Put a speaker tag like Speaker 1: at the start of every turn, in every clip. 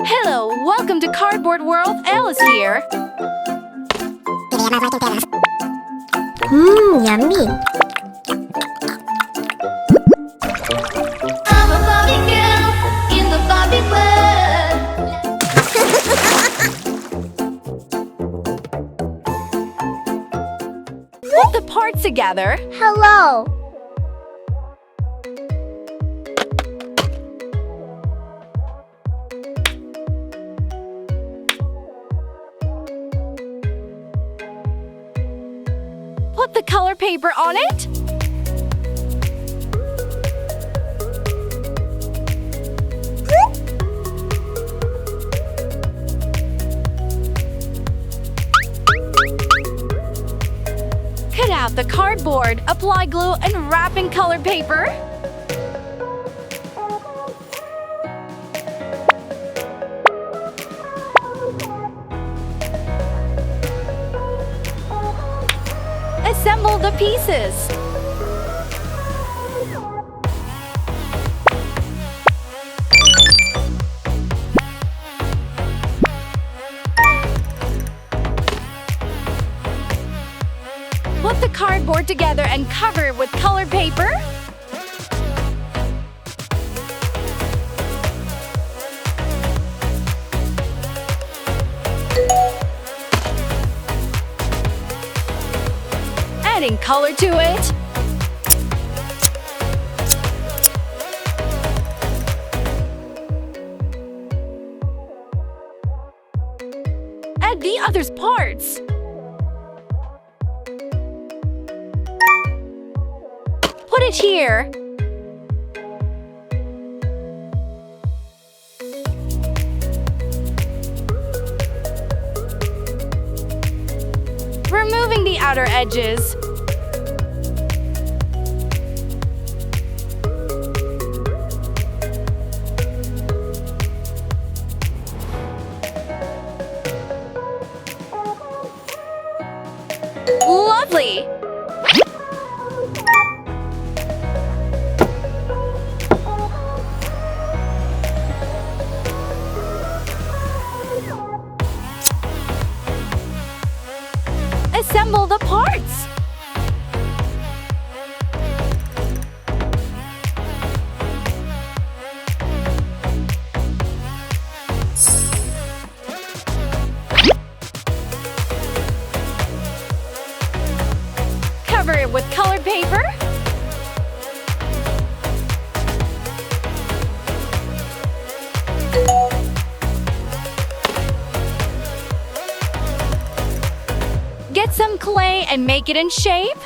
Speaker 1: Hello, welcome to Cardboard World. Alice here.
Speaker 2: Yummy.
Speaker 3: I'm a Barbie girl in the Barbie world.
Speaker 1: Put the parts together.
Speaker 2: Hello.
Speaker 1: Put the color paper on it. Cut out the cardboard, apply glue, and wrap in color paper. Assemble the pieces. Put the cardboard together and cover it with colored paper. Adding color to it. Add the other parts. Put it here. Removing the outer edges. Lovely! Assemble the parts. Cover it with colored paper. Get some clay and make it in shape.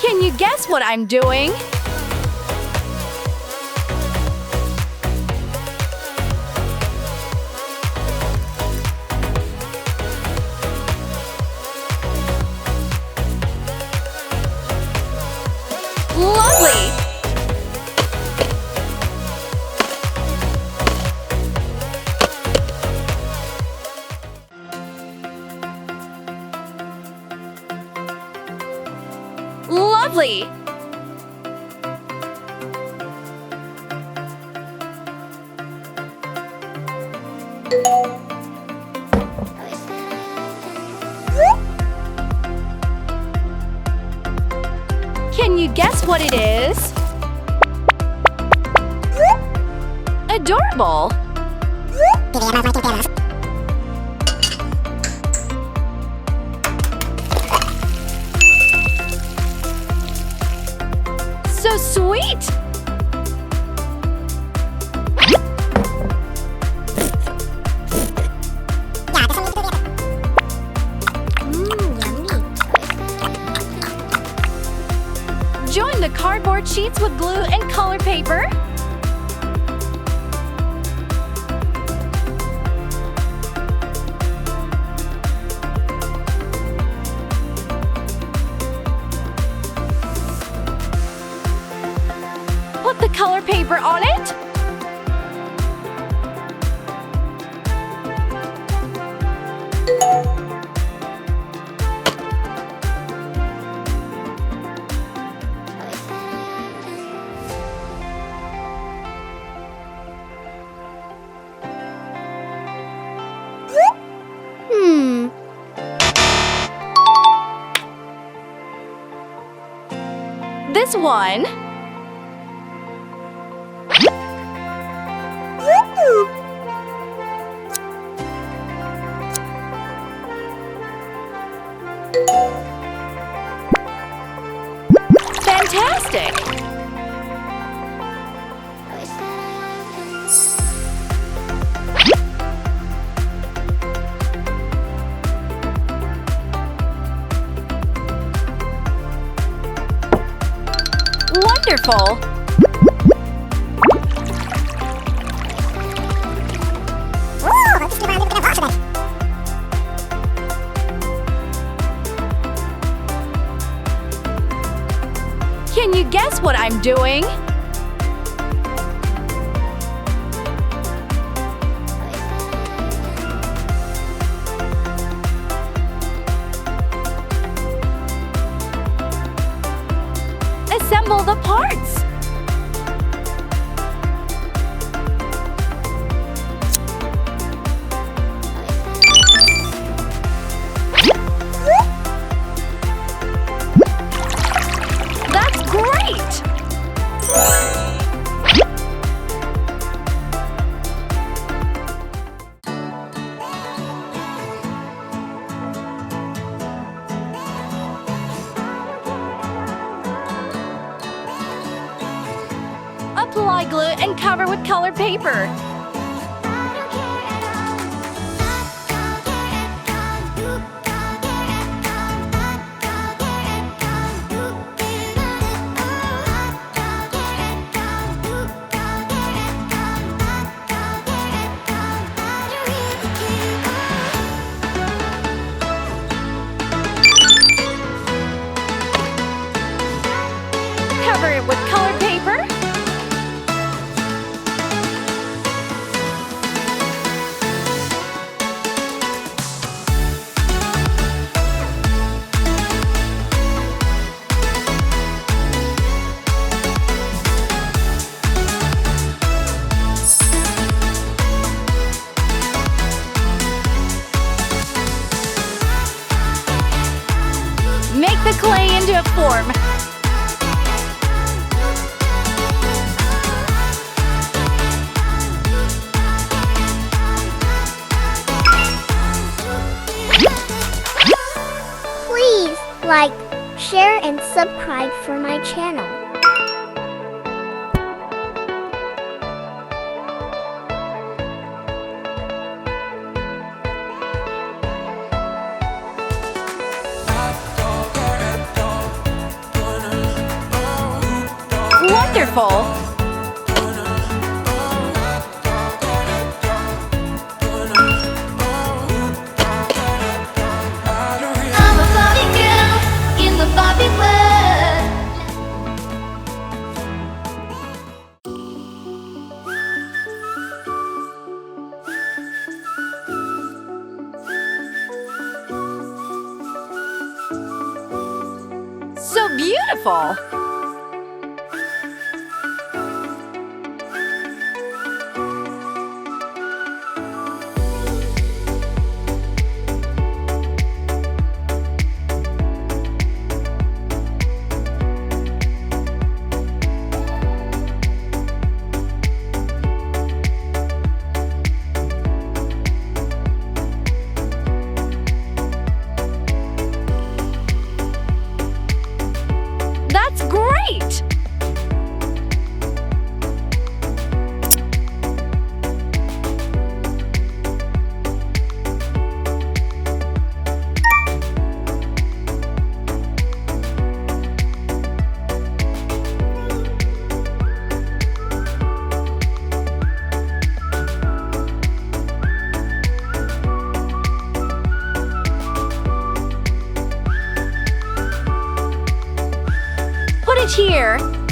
Speaker 1: Can you guess what I'm doing? Lovely! Lovely! Can you guess what it is? Adorable! So sweet! Join the cardboard sheets with glue and colored paper. Put the color paper on it. this one. Fantastic! Wonderful! Can you guess what I'm doing? Assemble the parts. That's great! Apply glue and cover with colored paper. Cover it with colored paper. Make the clay into a form.
Speaker 2: Please like, share, and subscribe for my channel.
Speaker 1: Wonderful!
Speaker 3: I'm a Barbie girl in the Barbie world.
Speaker 1: So beautiful! That's great! Put it here.